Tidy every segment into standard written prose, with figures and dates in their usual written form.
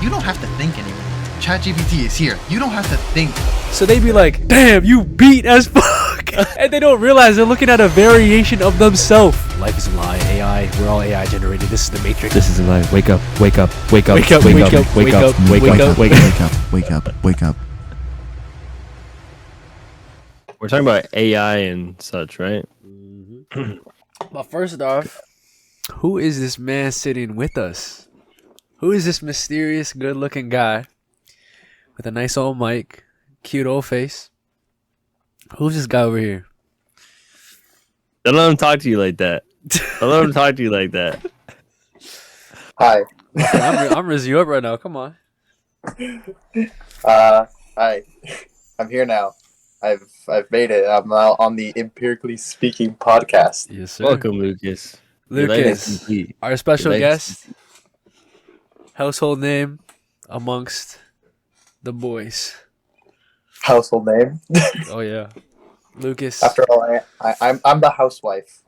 You don't have to think anymore. ChatGPT is here. You don't have to think. So they be like, damn, you beat as fuck. And they don't realize they're looking at a variation of themselves. Life is a lie. AI. We're all AI generated. This is the Matrix. This is a lie. Wake up. Wake up. Wake up. Wake up. Wake Wake up. up. Wake up. Wake up. Wake up. Wake up. Wake up. We're talking about AI and such, right? But first off, who is this man sitting with us? Who is this mysterious, good-looking guy with a nice old mic, cute old face? Who's this guy over here? Don't let him talk to you like that. Don't let him talk to you like that. Hi. I'm raising you up right now. Come on. Hi. I'm here now. I've made it. I'm now on the Empirically Speaking podcast. Yes, sir. Welcome, Lucas. Your life is Lucas, complete. our special Your life is guest, household name amongst the boys. Household name. Oh yeah, Lucas. After all, I'm the housewife.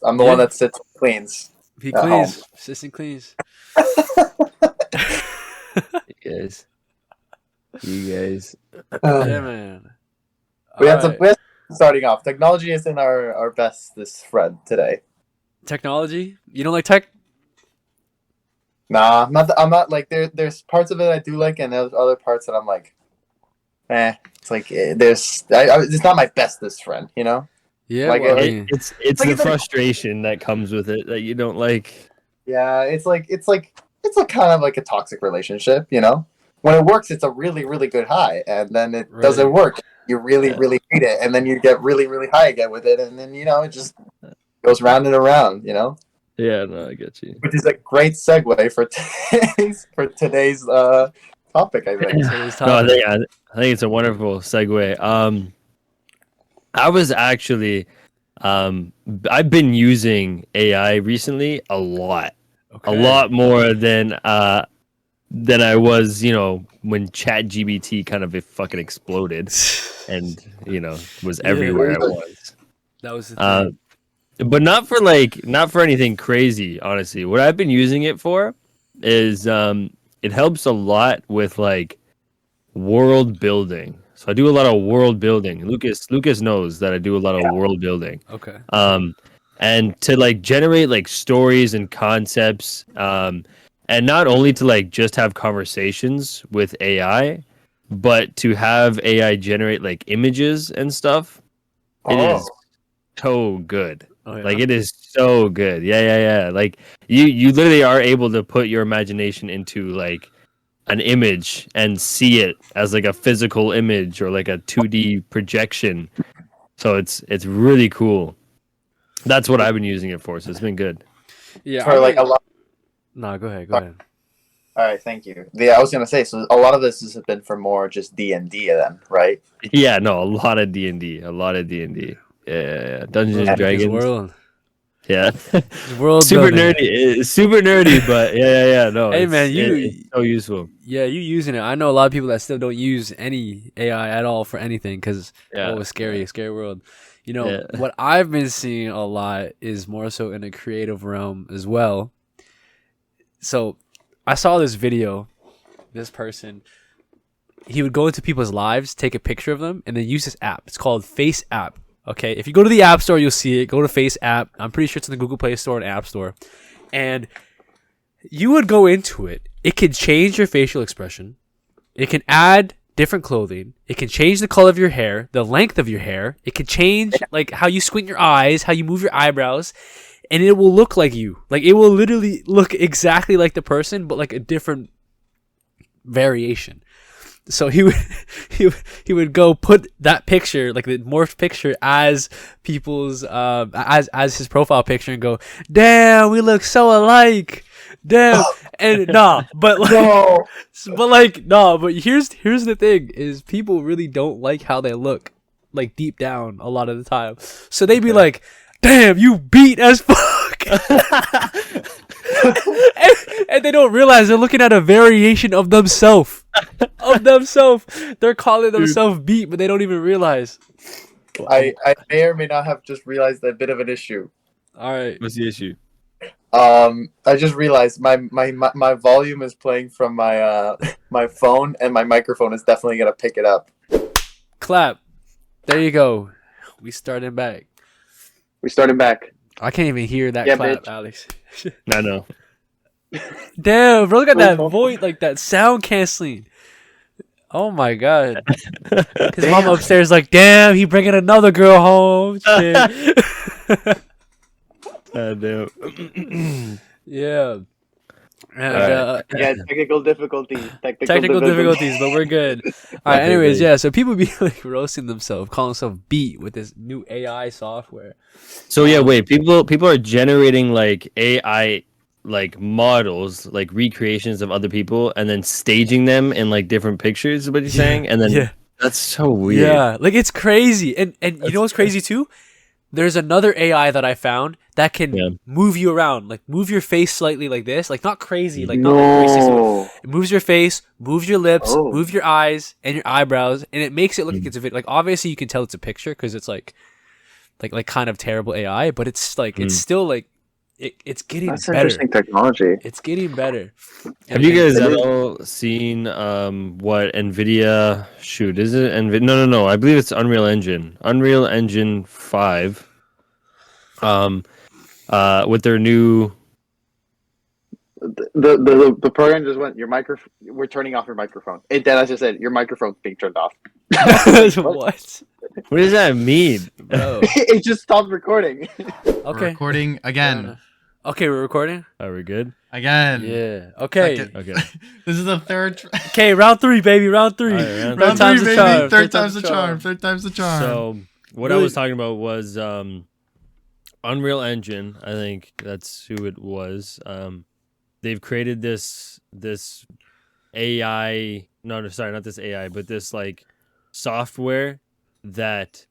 I'm the one that sits and cleans. He at cleans, home. sits and cleans. You guys. Yeah, man. We had Alright. some starting off. Technology isn't our bestest friend today. Technology. You don't like tech? Nah, I'm not like there's parts of it I do like, and there's other parts that I'm like, It's like it's not my bestest friend, you know. Yeah, Like, well, I it- mean, It's Like, the it's like- frustration that comes with it that you don't like. Yeah, it's like kind of like a toxic relationship, you know. When it works, it's a really, really good high, and then it Right. doesn't work. You really, Yeah. really hate it, and then you get really, really high again with it, and then it just goes round and around, Yeah, no, I get you. Which is a great segue for today's topic, I think. today's No, topic. I think it's a wonderful segue. I was actually, I've been using AI recently a lot more than I was, when ChatGPT kind of fucking exploded and was Yeah. everywhere at once. That was the thing. But not for anything crazy, honestly. What I've been using it for is it helps a lot with like world building. So I do a lot of world building. Lucas knows that I do a lot of world building. Okay. And to like generate like stories and concepts, and not only to like just have conversations with AI, but to have AI generate like images and stuff. It is so good. Oh, yeah. Like it is so good. Yeah. Like you literally are able to put your imagination into like an image and see it as like a physical image or like a 2D projection. So it's really cool. That's what I've been using it for. So it's been good. Yeah. For like a lot. No, go ahead. Go ahead. All right, thank you. Yeah, I was gonna say, so a lot of this has been for more just D&D then, right? Yeah, no, a lot of D&D. A lot of D&D. Yeah. Dungeons and His Dragons. world. Yeah. His world. Super building. nerdy. It's super nerdy, but yeah. No. Hey, it's- man, it's so useful. Yeah, you using it. I know a lot of people that still don't use any AI at all for anything because Yeah. it's scary world. Yeah. What I've been seeing a lot is more so in the creative realm as well. So I saw this video. This person, he would go into people's lives, take a picture of them, and then use this app. It's called Face App. Okay, if you go to the App Store, you'll see it. Go to Face App. I'm pretty sure it's in the Google Play Store and App Store. And you would go into it. It can change your facial expression. It can add different clothing. It can change the color of your hair, the length of your hair. It can change like how you squint your eyes, how you move your eyebrows, and it will look like you. Like it will literally look exactly like the person, but like a different variation. So he would go put that picture, like the morphed picture, as people's as his profile picture, and go, "Damn, we look so alike." Damn, and but here's the thing: is people really don't like how they look, like deep down, a lot of the time. So they be like, "Damn, you beat as fuck," and they don't realize they're looking at a variation of themselves. They're calling themselves beat, but they don't even realize. I may or may not have just realized a bit of an issue. All right. What's the issue? I just realized my volume is playing from my my phone, and my microphone is definitely gonna pick it up. Clap. There you go. We starting back. We started back. I can't even hear that Yeah, clap, bitch. Alex. I know. Damn, bro, look at that voice, like that sound canceling. Oh my god. His mom Damn. upstairs like, damn, he bringing another girl home. Shit. Damn. Yeah. And Alright. Yeah, technical difficulties. technical difficulties, but we're good. All right. Anyways, Perfect. yeah. So people be like roasting themselves, calling themselves beat with this new AI software. So yeah, wait. People are generating like AI like models, like recreations of other people, and then staging them in like different pictures. Is what you're saying? And then Yeah. that's so weird. Yeah. Like it's crazy. And you know what's crazy too? There's another AI that I found that can Yeah. move you around, like move your face slightly like this, like not crazy, like not like 360. No. It moves your face, moves your lips, Oh. move your eyes and your eyebrows, and it makes it look like Mm. it's a video. Like obviously you can tell it's a picture because it's like kind of terrible AI, but it's like it's Mm. still like it's getting That's better. interesting technology. It's getting better. Have you guys it at is- all seen what Nvidia? Shoot, is it Nvidia? No. I believe it's Unreal Engine. Unreal Engine 5. With their new the program just went. Your microphone. We're turning off your microphone. Then I just said your microphone's being turned off. What? what does that mean? Bro. It just stopped recording. We're Okay. recording Fair again. enough. Okay, we're recording? Are we good? Again. Yeah. Okay. Second. Okay. This is the third. Okay, round 3, baby. Round 3. All right, round Third Round time's three, the baby. charm. Third time's the charm. Third time's the charm. So what I Really- was talking about was Unreal Engine. I think that's who it was. They've created this AI. No, sorry, not this AI, but this like software that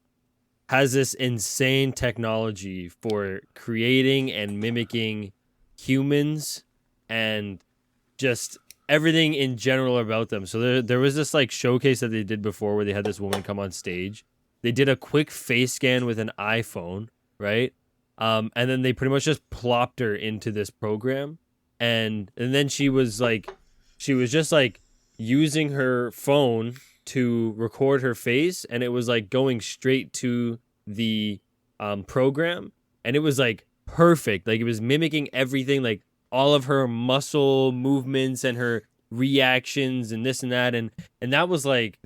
has this insane technology for creating and mimicking humans and just everything in general about them. So there was this like showcase that they did before where they had this woman come on stage. They did a quick face scan with an iPhone, right? And then they pretty much just plopped her into this program, and then she was just like using her phone to record her face, and it was like going straight to the program, and it was like perfect. Like it was mimicking everything, like all of her muscle movements and her reactions and this and that, and that was like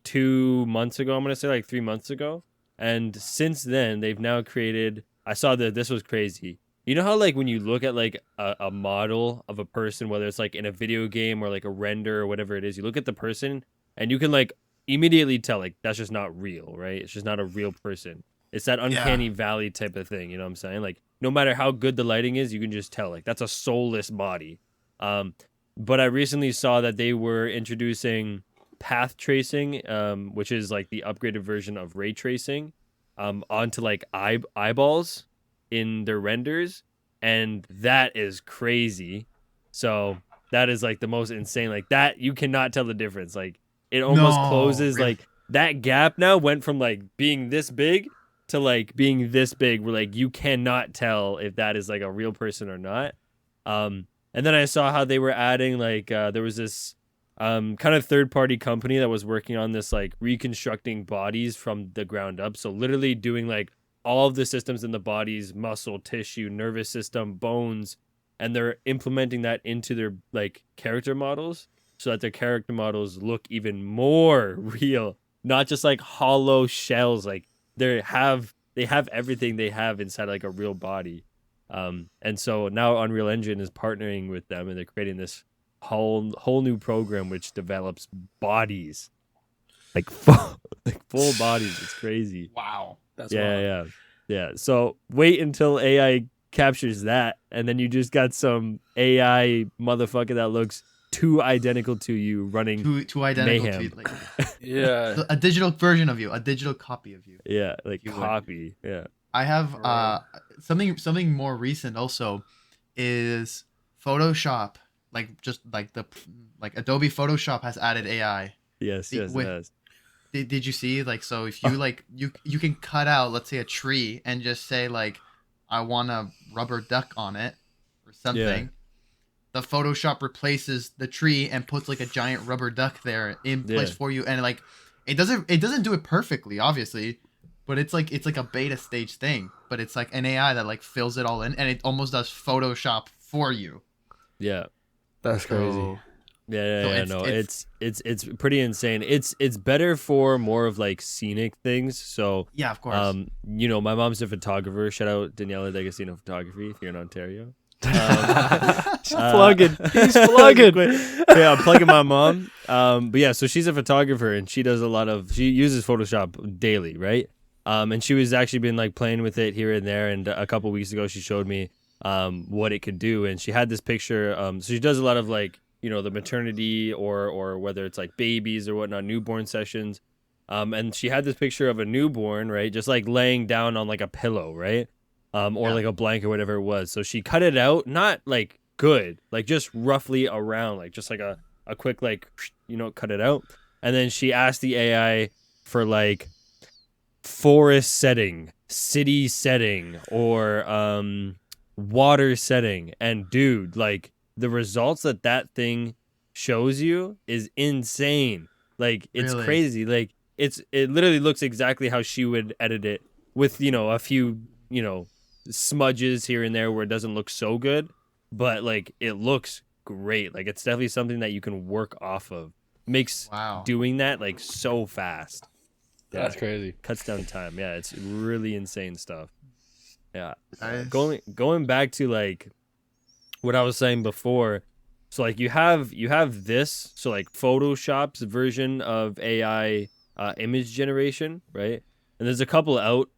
2 months ago. I'm gonna say like 3 months ago, and since then they've now created. I saw that this was crazy. You know how like when you look at like a model of a person, whether it's like in a video game or like a render or whatever it is, you look at the person and you can like immediately tell like that's just not real, right? It's just not a real person. It's that uncanny valley type of thing, you know what I'm saying? Like no matter how good the lighting is, you can just tell like that's a soulless body. But I recently saw that they were introducing path tracing, which is like the upgraded version of ray tracing, onto like eyeballs in their renders, and that is crazy. So that is like the most insane, like that you cannot tell the difference. Like it almost No, closes really? like that gap now went from like being this big to like being this big where like you cannot tell if that is like a real person or not. And then I saw how they were adding like there was this kind of third party company that was working on this like reconstructing bodies from the ground up. So literally doing like all of the systems in the body's muscle, tissue, nervous system, bones, and they're implementing that into their like character models so that their character models look even more real, not just like hollow shells. Like they have everything they have inside like a real body. And so now Unreal Engine is partnering with them, and they're creating this whole new program which develops bodies, like full bodies. It's crazy. Wow. That's wild. Yeah. So wait until AI captures that, and then you just got some AI motherfucker that looks too identical to you running. Two identical Mayhem. to you, like Yeah. a digital version of you, a digital copy of you. Yeah, like You would. copy. Yeah. I have Right. something more recent also is Photoshop. Like just like Adobe Photoshop has added AI. Yes. The- Yes. with- Yes. Did you see, like, so if you like you can cut out, let's say, a tree and just say like I want a rubber duck on it or something. The Photoshop replaces the tree and puts like a giant rubber duck there in place for you, and like it doesn't do it perfectly, obviously, but it's like a beta stage thing. But it's like an AI that like fills it all in, and it almost does Photoshop for you. Yeah. That's crazy. So, It's pretty insane. It's better for more of like scenic things. So yeah, of course. my mom's a photographer. Shout out Daniela D'Agostino Photography if you're in Ontario. He's plugging. He's plugging. Yeah, I'm plugging my mom. But yeah, so she's a photographer and she uses Photoshop daily, right? And she was actually been like playing with it here and there. And a couple weeks ago, she showed me what it could do. And she had this picture. So she does a lot of like, the maternity or whether it's like babies or whatnot, newborn sessions. And she had this picture of a newborn, right? Just like laying down on like a pillow, right? Or like a blanket, whatever it was. So she cut it out, not like good, like just roughly around, like just like a quick, like, cut it out. And then she asked the AI for like forest setting, city setting, or water setting. And dude, like the results that thing shows you is insane. Like it's Really? crazy. Like it literally looks exactly how she would edit it with, a few, smudges here and there where it doesn't look so good, but like it looks great. Like it's definitely something that you can work off of. Makes doing that like so fast. Yeah, that's crazy. Cuts down time. Yeah, it's really insane stuff. Yeah. Nice. Going back to like what I was saying before. So like you have this, so like Photoshop's version of AI image generation, right? And there's a couple out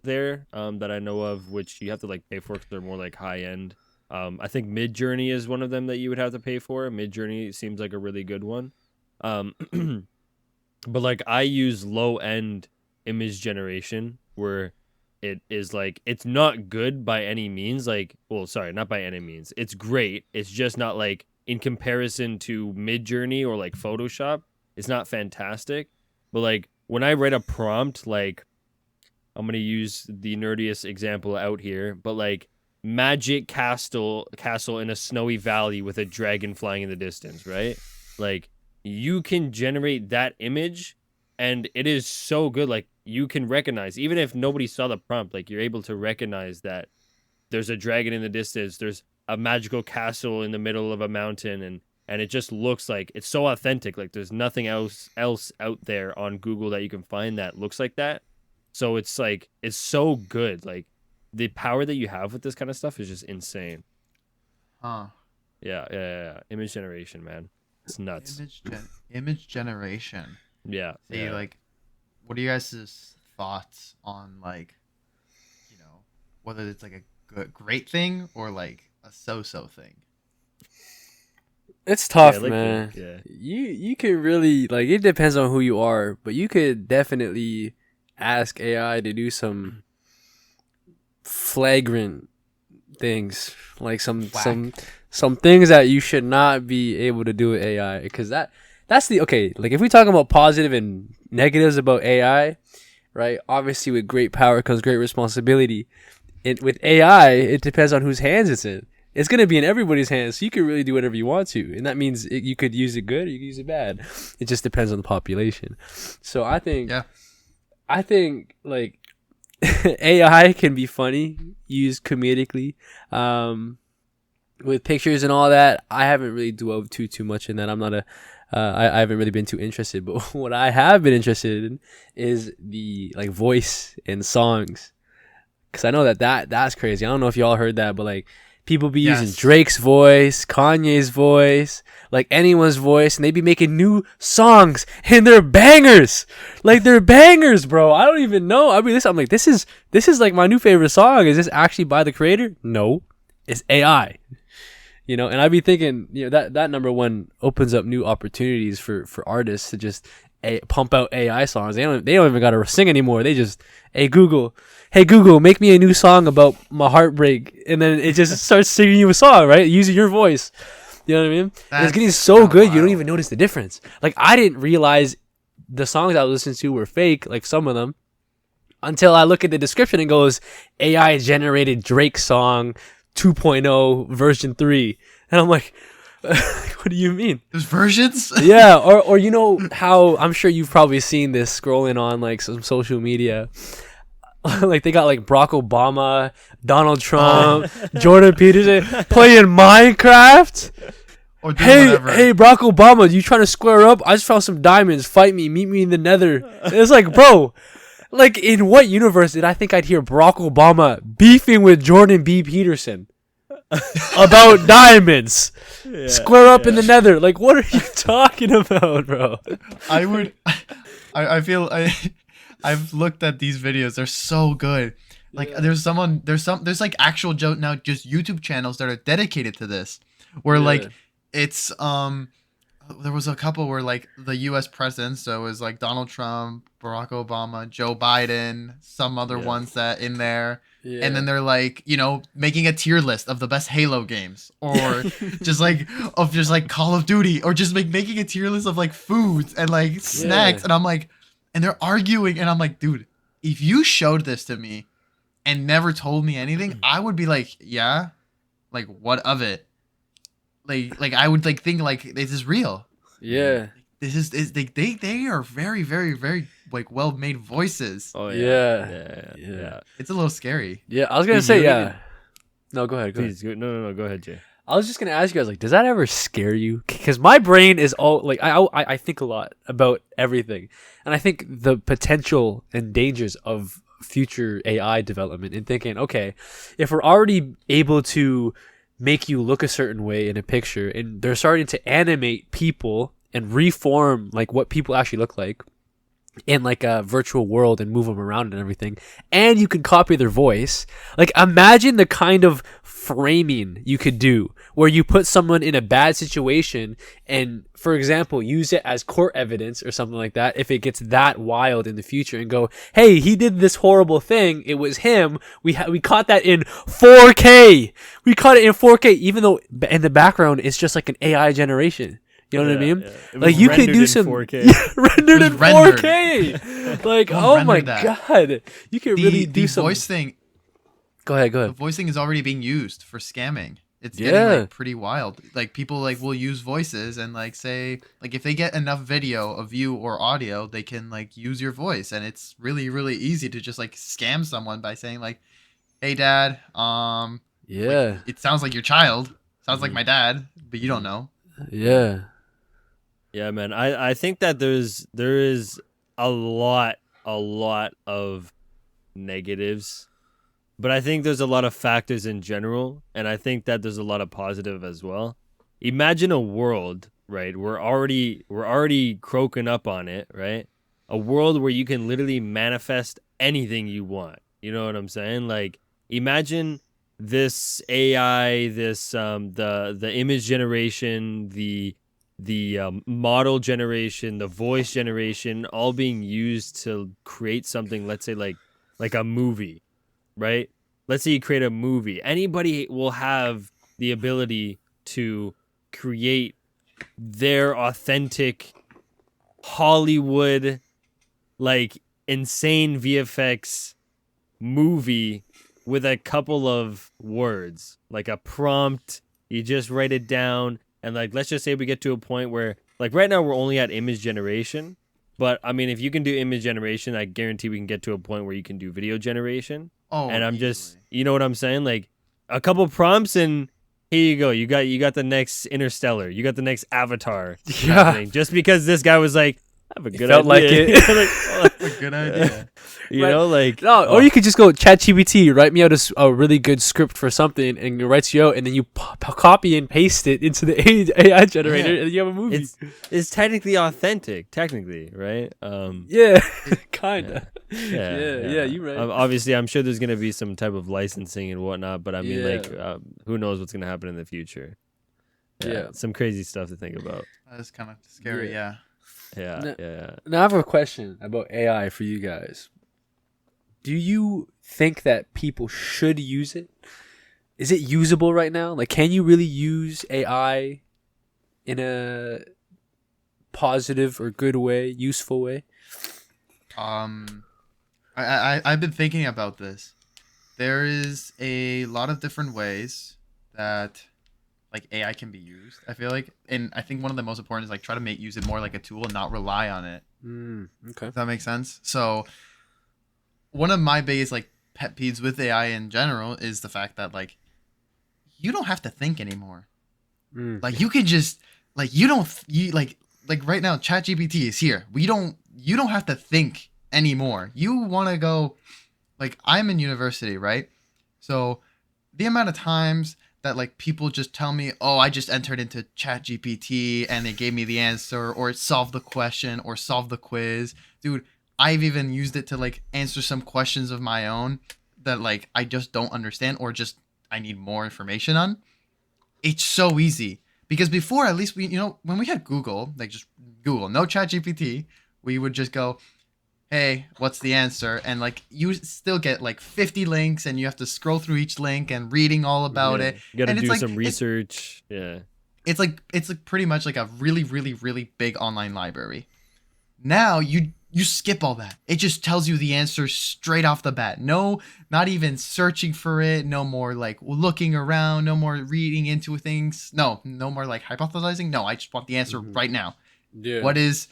there that I know of, which you have to like pay for because they're more like high end. I think Midjourney is one of them that you would have to pay for. Midjourney seems like a really good one. But like I use low end image generation where it is like it's not good by any means. Like, well, sorry, not by any means. It's great. It's just not like in comparison to Midjourney or like Photoshop. It's not fantastic, but like when I write a prompt, like I'm gonna use the nerdiest example out here, but like magic castle in a snowy valley with a dragon flying in the distance, right? Like you can generate that image and it is so good. Like you can recognize, even if nobody saw the prompt, like you're able to recognize that there's a dragon in the distance, there's a magical castle in the middle of a mountain, and it just looks like it's so authentic. Like there's nothing else out there on Google that you can find that looks like that. So it's like it's so good. Like the power that you have with this kind of stuff is just insane. Huh. Yeah. Image generation, man. It's nuts. Image generation. Yeah. See, like, what are you guys' thoughts on like, whether it's like a great thing or like a so-so thing? It's tough, like man. Yeah. You could really like it depends on who you are, but you could definitely ask AI to do some flagrant things, like some things that you should not be able to do with AI, because that's the like if we talk about positive and negatives about AI, right? Obviously, with great power comes great responsibility. With AI, it depends on whose hands it's in. It's going to be in everybody's hands, so you can really do whatever you want to. And that means you could use it good or you could use it bad. It just depends on the population. So I think like AI can be funny, used comedically. With pictures and all that, I haven't really dwelled too much in that. I'm not I haven't really been too interested. But what I have been interested in is the like voice and songs. Because I know that's crazy. I don't know if y'all heard that, but like people be using Drake's voice, Kanye's voice, like anyone's voice, and they be making new songs, and they're bangers. Like they're bangers, bro. I don't even know. I mean, I'm like, this is like my new favorite song. Is this actually by the creator? No, it's AI. And I'd be thinking, that number one opens up new opportunities for artists to just pump out AI songs. They don't even gotta sing anymore. They just, hey Google, make me a new song about my heartbreak, and then it just starts singing you a song, right? Using your voice. You know what I mean? And it's getting so good, you don't even notice the difference. Like I didn't realize the songs I was listening to were fake, like some of them. until I look at the description and goes AI generated Drake song 2.0 version 3, and I'm like, what do you mean? There's versions. Yeah, or you know how I'm sure you've probably seen this scrolling on like some social media. Like they got like Barack Obama, Donald Trump, Jordan Peterson playing Minecraft. Or doing whatever. Hey, Barack Obama, you trying to square up? I just found some diamonds. Fight me. Meet me in the Nether. And it's like, bro, like in what universe did I think I'd hear Barack Obama beefing with Jordan B. Peterson about diamonds? Square up in the Nether. Like, what are you talking about, bro? I feel I've looked at these videos. They're so good. Like there's like actual joke now, just YouTube channels that are dedicated to this, where like it's there was a couple where like the U.S. presidents, so it was like Donald Trump, Barack Obama, Joe Biden, some other ones that in there. Yeah. And then they're like, you know, making a tier list of the best Halo games, or just like Call of Duty, or just like making a tier list of like foods and like snacks. And I'm like, and they're arguing, and I'm like, dude, if you showed this to me and never told me anything, I would be like, yeah, like what of it? Like I would like think like this is real. Yeah. This is they are very, very, very like well made voices. Oh yeah. It's a little scary. Yeah, I was gonna say No, go ahead. Please, no, go ahead, Jay. I was just gonna ask you guys, like, does that ever scare you? Because my brain is all like, I think a lot about everything, and I think the potential and dangers of future AI development, and thinking, okay, if we're already able to make you look a certain way in a picture, and they're starting to animate people and reform like what people actually look like in like a virtual world and move them around and everything, and you can copy their voice. Like, imagine the kind of framing you could do where you put someone in a bad situation and, for example, use it as court evidence or something like that if it gets that wild in the future, and go, hey, he did this horrible thing, it was him, we caught that in 4K, we caught it in 4K, even though in the background it's just like an AI generation. You know what I mean? Yeah. Like, you could do some 4K. rendered in 4K. Like, oh my god, you could really do some voice thing. Go ahead. The voice thing is already being used for scamming. It's getting like pretty wild. Like, people like will use voices and like say, like, if they get enough video of you or audio, they can like use your voice, and it's really, really easy to just like scam someone by saying like, hey dad, like, it sounds like your child, sounds like my dad, but you don't know. Yeah, man. I think that there is a lot of negatives, but I think there's a lot of factors in general, and I think that there's a lot of positive as well. Imagine a world, right? We're already croaking up on it, right? A world where you can literally manifest anything you want. You know what I'm saying? Like, imagine this AI, this the image generation, the model generation, the voice generation, all being used to create something, let's say like a movie, right? Let's say you create a movie. Anybody will have the ability to create their authentic Hollywood, like, insane VFX movie with a couple of words, like a prompt. You just write it down. And, like, let's just say we get to a point where, like, right now we're only at image generation. But, I mean, if you can do image generation, I guarantee we can get to a point where you can do video generation. Oh, and I'm easily. just, you know what I'm saying? Like, a couple prompts and here you go. You got the next Interstellar. You got the next Avatar. Happening. Just because this guy was like, I have a good felt idea. like it. A good idea. You know, like... No, or you could just go, ChatGPT, write me out a really good script for something, and it writes you out, and then you copy and paste it into the AI generator, and you have a movie. It's technically authentic, right? Yeah, kind of. Yeah, you're right. Obviously, I'm sure there's going to be some type of licensing and whatnot, but I mean, like, who knows what's going to happen in the future. Yeah, some crazy stuff to think about. That's kind of scary, yeah. Yeah. Now I have a question about AI for you guys. Do you think that people should use it? Is it usable right now? Like, can you really use AI in a positive or good way, useful way? I've been thinking about this. There is a lot of different ways that like AI can be used. I feel like, and I think one of the most important is like try to make use it more like a tool and not rely on it. Okay. Does that make sense? So one of my biggest like pet peeves with AI in general is the fact that like you don't have to think anymore. Like you could just like you don't you like right now ChatGPT is here. You don't have to think anymore. You want to go like I'm in university, right? So the amount of times that like people just tell me, "Oh, I just entered into ChatGPT and they gave me the answer or it solved the question or solved the quiz." Dude, I've even used it to like answer some questions of my own that like I just don't understand or just I need more information on. It's so easy because before at least we when we had Google, like just Google, no ChatGPT, we would just go, hey, what's the answer? And like you still get like 50 links and you have to scroll through each link and reading all about Yeah. it. You got to And it's do like some research. Yeah. it's like pretty much like a really really really big online library. Now you skip all that. It just tells you the answer straight off the bat. No, not even searching for it. No more like looking around. No more reading into things. No more like hypothesizing. No, I just want the answer right now. Yeah. What is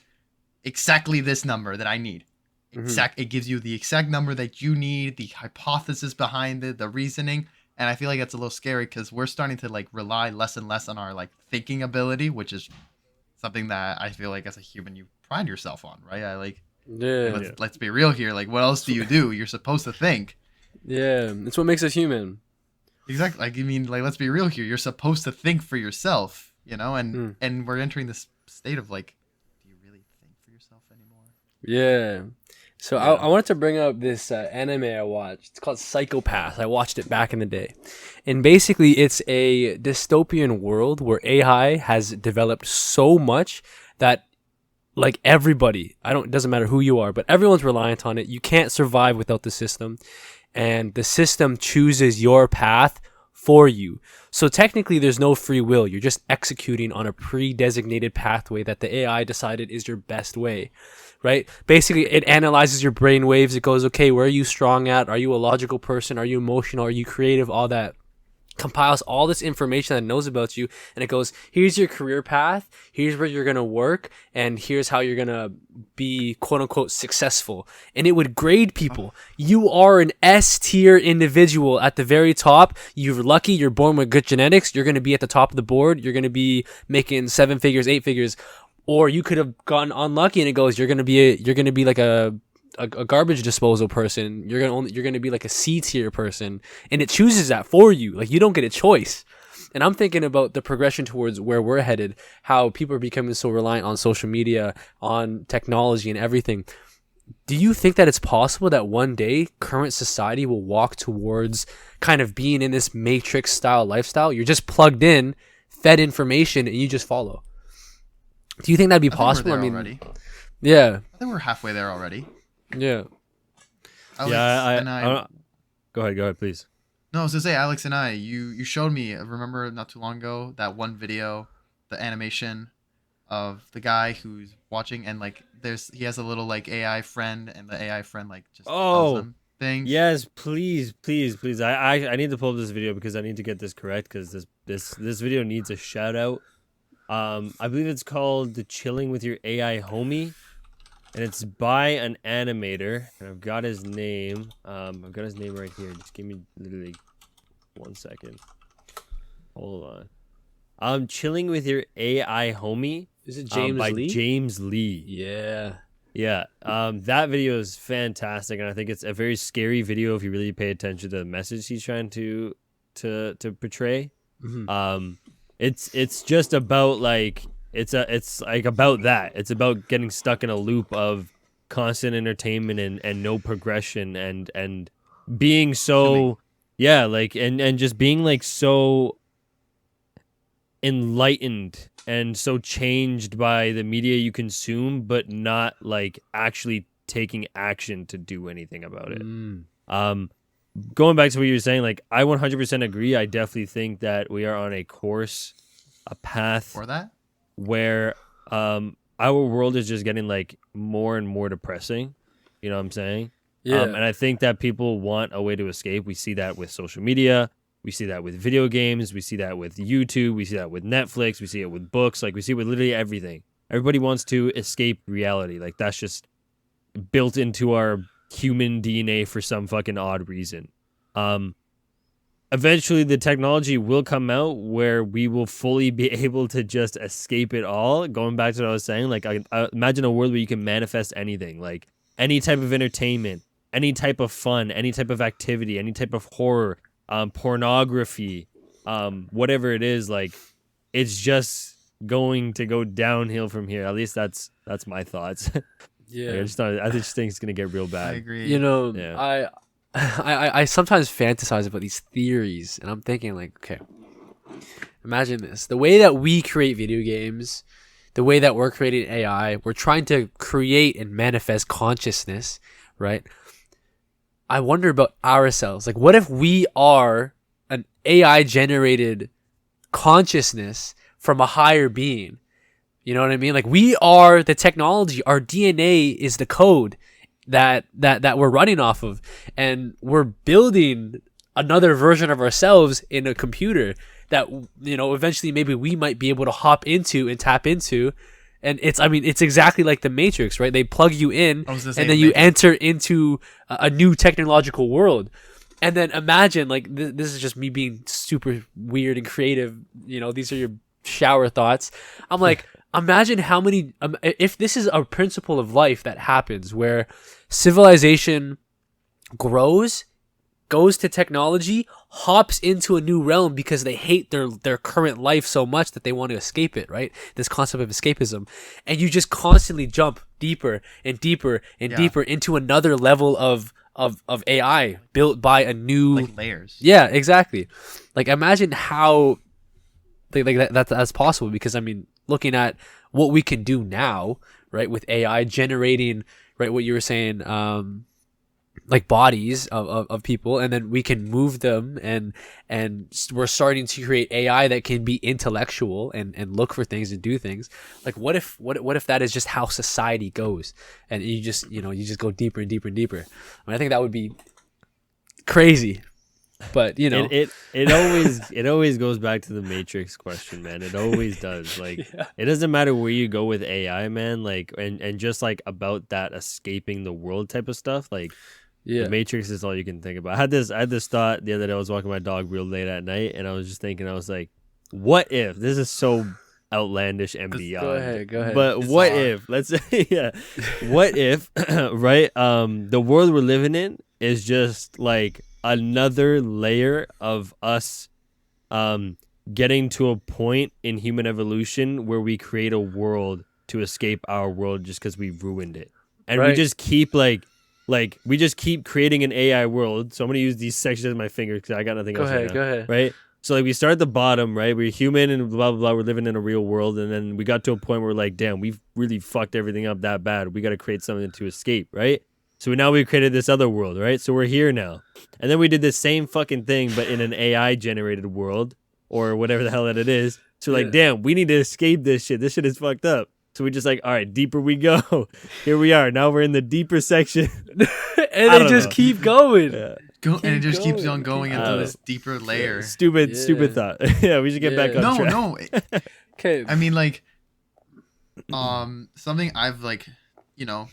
exactly this number that I need? Mhm. It gives you the exact number that you need, the hypothesis behind it, the reasoning. And I feel like that's a little scary because we're starting to like rely less and less on our like thinking ability, which is something that I feel like as a human you pride yourself on, right? Yeah. Let's be real here. Like what else do you do? You're supposed to think. Yeah. It's what makes us human. Exactly. Like I mean, like let's be real here. You're supposed to think for yourself, and we're entering this state of like, do you really think for yourself anymore? Yeah. So Yeah. I wanted to bring up this anime I watched. It's called Psychopath. I watched it back in the day. And basically, it's a dystopian world where AI has developed so much that, like, everybody, it doesn't matter who you are, but everyone's reliant on it. You can't survive without the system. And the system chooses your path for you. So technically, there's no free will. You're just executing on a pre-designated pathway that the AI decided is your best way. Right? Basically, it analyzes your brain waves. It goes, okay, where are you strong at? Are you a logical person? Are you emotional? Are you creative? All that. Compiles all this information that it knows about you, and it goes, here's your career path, here's where you're going to work, and here's how you're going to be quote unquote successful. And it would grade people. You are an S tier individual at the very top. You're lucky, you're born with good genetics, you're going to be at the top of the board, you're going to be making 7 figures, 8 figures. Or you could have gotten unlucky and it goes, you're gonna be like a garbage disposal person. You're gonna be like a C tier person, and it chooses that for you. Like you don't get a choice. And I'm thinking about the progression towards where we're headed, how people are becoming so reliant on social media, on technology and everything. Do you think that it's possible that one day current society will walk towards kind of being in this matrix style lifestyle? You're just plugged in, fed information, and you just follow. Do you think that'd be possible? I mean, already. Yeah. I think we're halfway there already. Yeah. Alex and I Go ahead, please. No, I was gonna say, Alex and I, you showed me. Remember not too long ago that one video, the animation of the guy who's watching and like he has a little like AI friend and the AI friend like just tells him things. Yes, please. I need to pull up this video because I need to get this correct because this video needs a shout out. I believe it's called "The Chilling with Your AI Homie," and it's by an animator. And I've got his name. I've got his name right here. Just give me literally 1 second. Hold on. "Chilling with Your AI Homie." Is it James by Lee? James Lee. Yeah. Yeah. That video is fantastic, and I think it's a very scary video if you really pay attention to the message he's trying to portray. Mm-hmm. It's just about like it's like about that. It's about getting stuck in a loop of constant entertainment and no progression and being so like and just being like so enlightened and so changed by the media you consume, but not like actually taking action to do anything about it. Going back to what you were saying, like I 100% agree. I definitely think that we are on a course, a path For that? where our world is just getting like more and more depressing. You know what I'm saying? Yeah. And I think that people want a way to escape. We see that with social media. We see that with video games. We see that with YouTube. We see that with Netflix. We see it with books. Like we see it with literally everything. Everybody wants to escape reality. Like that's just built into our human DNA for some fucking odd reason. Eventually the technology will come out where we will fully be able to just escape it all. Going back to what I was saying, like I imagine a world where you can manifest anything, like any type of entertainment, any type of fun, any type of activity, any type of horror, pornography, whatever it is. Like it's just going to go downhill from here. At least that's my thoughts. Yeah. Like, I just think it's gonna get real bad. I agree. You know, Yeah. I sometimes fantasize about these theories, and I'm thinking like, okay, imagine this: the way that we create video games, the way that we're creating AI, we're trying to create and manifest consciousness, right? I wonder about ourselves. Like, what if we are an AI generated consciousness from a higher being? You know what I mean? Like, we are the technology. Our DNA is the code that we're running off of, and we're building another version of ourselves in a computer that, you know, eventually maybe we might be able to hop into and tap into. And it's exactly like the Matrix, right? They plug you in, and then you enter into a new technological world. And then imagine, like, this is just me being super weird and creative. You know, these are your shower thoughts. I'm like, imagine how many, if this is a principle of life that happens where civilization grows, goes to technology, hops into a new realm because they hate their current life so much that they want to escape it, right? This concept of escapism. And you just constantly jump deeper and deeper and deeper into another level of AI built by a new, like layers. Yeah, exactly. Like imagine how that's possible, because I mean, looking at what we can do now, right, with AI generating, right, what you were saying, like bodies of people, and then we can move them, and we're starting to create AI that can be intellectual and look for things and do things. Like what if that is just how society goes, and you just go deeper and deeper and deeper. I mean, I think that would be crazy. But you know, it always goes back to the Matrix question, man. It always does. Like it doesn't matter where you go with AI, man. Like and just like about that escaping the world type of stuff. Like the Matrix is all you can think about. I had this thought the other day. I was walking my dog real late at night, and I was just thinking, I was like, what if this is so outlandish and beyond? Go ahead. But what if, let's say, what if, right? The world we're living in is just like another layer of us getting to a point in human evolution where we create a world to escape our world just because we ruined it, and we just keep like we just keep creating an AI world. So I'm gonna use these sections of my fingers because I got nothing else. Go ahead. Right. So like we start at the bottom, right? We're human and blah blah blah. We're living in a real world, and then we got to a point where we're like, damn, we've really fucked everything up that bad. We got to create something to escape, right? So now we created this other world, right? So we're here now. And then we did the same fucking thing, but in an AI generated world or whatever the hell that it is. So like, damn, we need to escape this shit. This shit is fucked up. So we just like, all right, deeper we go. Here we are. Now we're in the deeper section. And they just keep going. And it just keeps on going into this deeper layer. Stupid thought. Yeah, we should get back on track. No. Okay. I mean, like, something I've like, you know,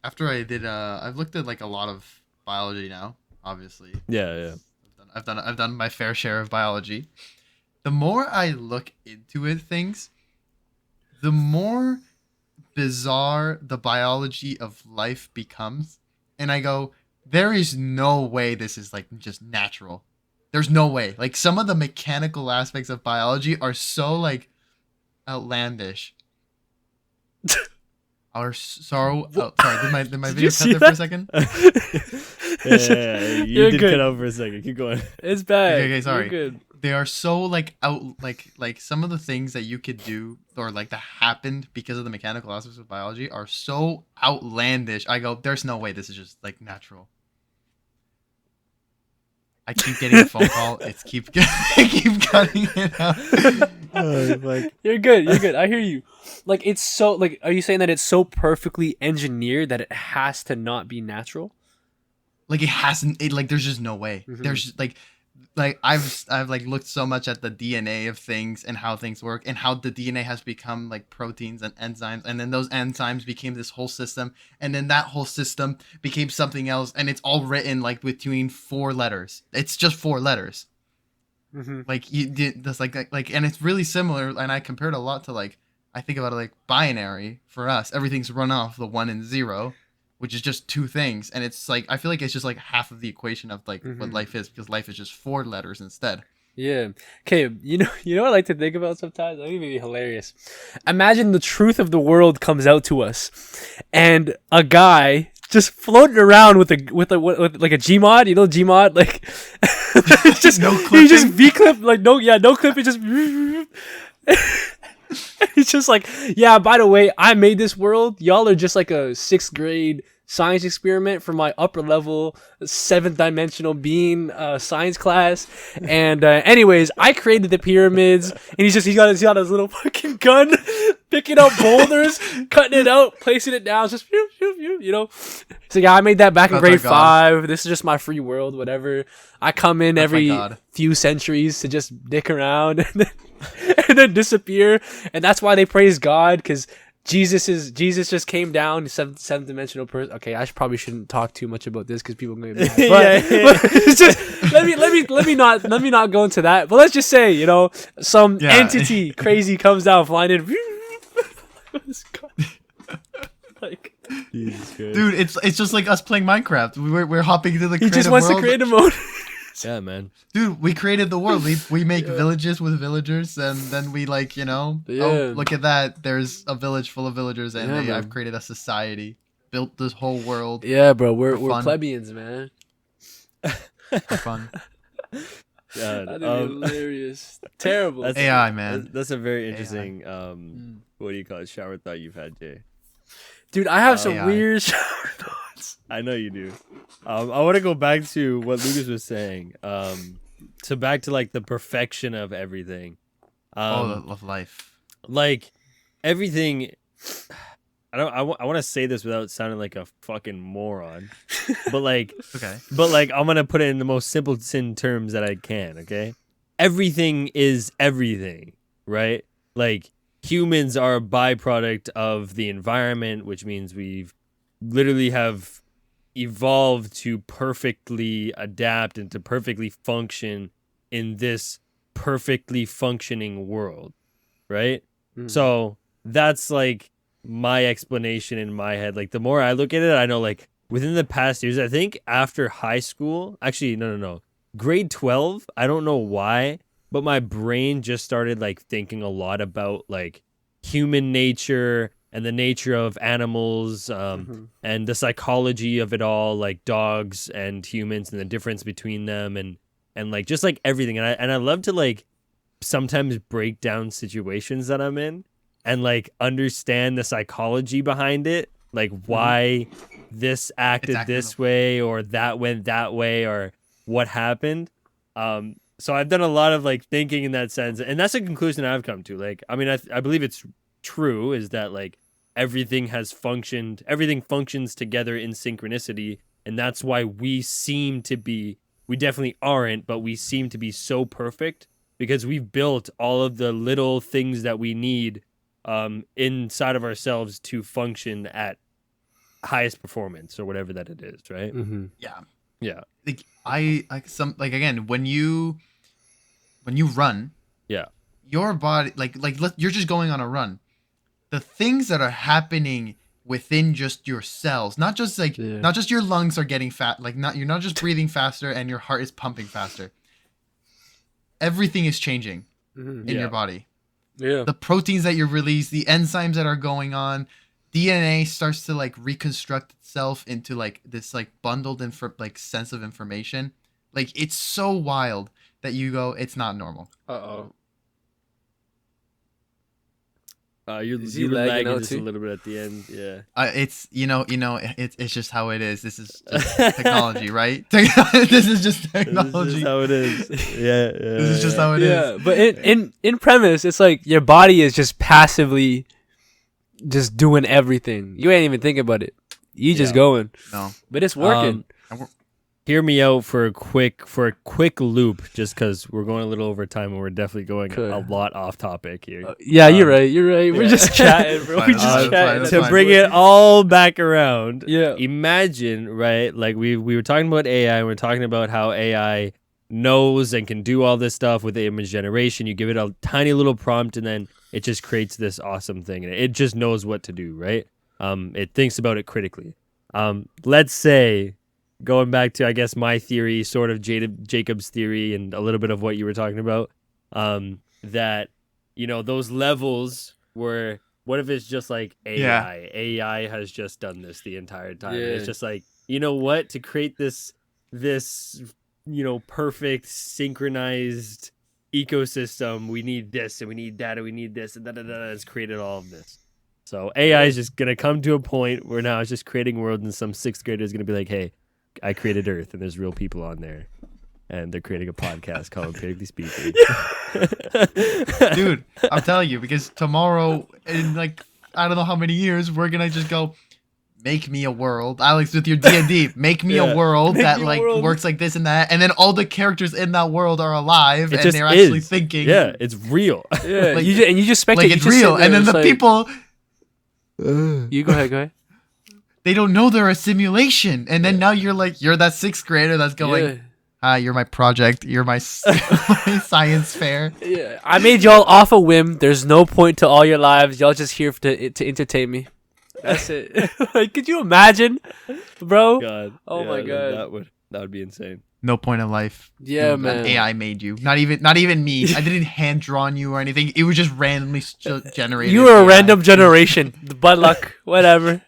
after I did, I've looked at like a lot of biology now. Obviously. Yeah. I've done my fair share of biology. The more I look into things, the more bizarre the biology of life becomes, and I go, there is no way this is like just natural. There's no way. Like some of the mechanical aspects of biology are so like outlandish. Sorry, did my video cut there for a second? Yeah, you did cut out for a second. Keep going. It's bad. Okay, sorry. You're good. They are so like like some of the things that you could do or like that happened because of the mechanical aspects of biology are so outlandish. I go, there's no way this is just like natural. I keep getting a phone call. It's keep cutting it out. You're good. I hear you. Like it's so like, are you saying that it's so perfectly engineered that it has to not be natural? Like it hasn't. It like there's just no way. There's like I've like looked so much at the DNA of things and how things work and how the DNA has become like proteins and enzymes, and then those enzymes became this whole system, and then that whole system became something else, and it's all written like between 4 letters. It's just 4 letters. Like you did that's like and it's really similar, and I compared a lot to like I think about it like binary for us. Everything's run off the 1 and 0, which is just 2 things, and it's like I feel like it's just like half of the equation of like what life is, because life is just 4 letters instead. Yeah. Okay. You know what I like to think about sometimes. I think it'd be hilarious. Imagine the truth of the world comes out to us, and a guy just floating around with like a Gmod, you know, Gmod, like just No clipping. he just V-clip, like no clip. It just he's just like, yeah, by the way, I made this world. Y'all are just like a 6th grade science experiment for my upper level 7th dimensional being science class. And anyways, I created the pyramids, and he's got his little fucking gun, picking up boulders, cutting it out, placing it down, just you know. So yeah, I made that back in grade 5. This is just my free world, whatever. I come in every few centuries to just dick around and then disappear, and that's why they praise God, because Jesus just came down, seventh dimensional person. Okay, I probably shouldn't talk too much about this because people are gonna get mad. But it's just let me not go into that. But let's just say, you know, some entity crazy comes down flying in. Like, Jesus Christ. Dude, it's just like us playing Minecraft. We're hopping into the he creative just wants world. to creative mode. Yeah, man. Dude, we created the world. We make villages with villagers, and then we like, you know, oh, look at that. There's a village full of villagers, and I've created a society, built this whole world. Yeah, bro, we're plebeians, man. For fun. That'd be hilarious. Terrible. That's AI, man. That's a very interesting what do you call it? Shower thought you've had, Jay. Dude, I have some AI. weird shower thoughts. I know you do. I want to go back to what Lucas was saying. So back to like the perfection of everything. Of life. Like everything. I want to say this without sounding like a fucking moron, but like, Okay. but like I'm gonna put it in the most simpleton terms that I can. Okay, everything is everything, right? Like humans are a byproduct of the environment, which means we've literally have evolved to perfectly adapt and to perfectly function in this perfectly functioning world, right? So that's like my explanation in my head. Like the more I look at it, I know like within the past years, I think after high school, actually no, grade 12, I don't know why, but my brain just started like thinking a lot about like human nature and the nature of animals, and the psychology of it all, like dogs and humans and the difference between them, and like just like everything. And I love to like sometimes break down situations that I'm in and like understand the psychology behind it, like why this acted this way or that went that way or what happened. So I've done a lot of like thinking in that sense, and that's a conclusion I've come to. Like, I mean, I believe it's true, is that like everything functions together in synchronicity, and that's why we definitely aren't, but we seem to be so perfect because we've built all of the little things that we need inside of ourselves to function at highest performance or whatever that it is, right? Yeah. Like again, when you run, your body you're just going on a run. The things that are happening within just your cells, not just your lungs are getting fat, like you're not just breathing faster and your heart is pumping faster. Everything is changing in your body. Yeah. The proteins that you release, the enzymes that are going on, DNA starts to like reconstruct itself into like this like bundled sense of information. Like it's so wild that you go, it's not normal. You were lagging just a little bit at the end, yeah. It's it's just how it is. This is just technology, right? This is just technology. This is how it is. Yeah. This is just how it is. Yeah, but in premise, it's like your body is just passively just doing everything. You ain't even thinking about it. You just going. No. But it's working. hear me out for a quick loop, just because we're going a little over time and we're definitely going Cool. a lot off topic here. Yeah, you're right. We're yeah. just chatting, bro. Fine, We're just chatting. that's To fine. bring it all back around. Yeah. Imagine, right? Like we were talking about AI, and we're talking about how AI knows and can do all this stuff with image generation. You give it a tiny little prompt, and then it just creates this awesome thing, and it just knows what to do, right? It thinks about it critically. Let's say, going back to, I guess, my theory, sort of Jacob's theory, and a little bit of what you were talking about, that, those levels were, what if it's just like AI? Yeah. AI has just done this the entire time. And Yeah. it's just like, you know what? To create this, perfect synchronized ecosystem, we need this, and we need that, and we need this, and it's created all of this. So AI is just gonna come to a point where now it's just creating worlds, and some sixth grader is gonna be like, "Hey, I created Earth, and there's real people on there, and they're creating a podcast called Critically Speaking." Dude, I'm telling you, because tomorrow, in like I don't know how many years, we're gonna just go, make me a world, Alex, with your D&D. Make me Yeah. a world Make that me a like world. works like this and that, and then all the characters in that world are alive It and just they're actually is. thinking. Yeah, it's real. Yeah, Like- you just spectate. like you it's just sit real, there, and then it's the like- people, You go ahead. they don't know they're a simulation, and then now you're that sixth grader that's going, Yeah. "Hi, you're my project, you're my, my science fair." Yeah, I made y'all off a whim. There's no point to all your lives. Y'all just here to entertain me. That's it. Like, could you imagine, bro? God. Oh my God. That would be insane. No point in life. Yeah, Dude, man. AI made you. Not even me. I didn't hand drawn you or anything. It was just randomly generated. You were a AI. random generation. The bud luck, whatever.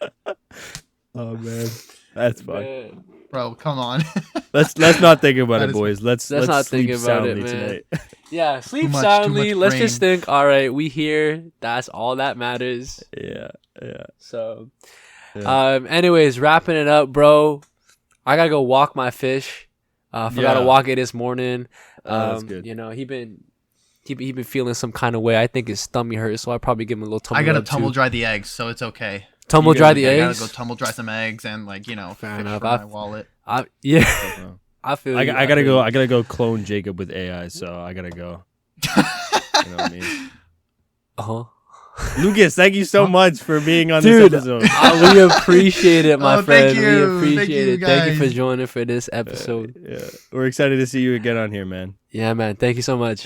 Oh man, that's fun. Bro, come on. Let's not think about That it, is- boys. Let's not sleep think about it, soundly man. tonight. Yeah, sleep much- too soundly. much Let's just brain. think. All right, we here. That's all that matters. Yeah. So, Yeah. anyways, wrapping it up, bro. I gotta go walk my fish. Forgot to Yeah. walk it this morning. Oh, that's good. He been feeling some kind of way. I think his stomach hurts, so I probably give him a little tumble. I gotta rub, tumble too. dry the eggs, so it's okay. Tumble You dry gotta- the I eggs. gotta go tumble dry some eggs and Fair fish enough. for my wallet. Yeah, Wow. I feel. I you, gotta feel go. you. I gotta go clone Jacob with AI. So I gotta go. You know what I mean? Uh-huh. Lucas, thank you so much for being on Dude, this episode. We appreciate it, my Oh, friend. thank We you. appreciate Thank you, it. Thank you for guys. joining for this episode. Yeah, we're excited to see you again on here, man. Yeah, man. Thank you so much.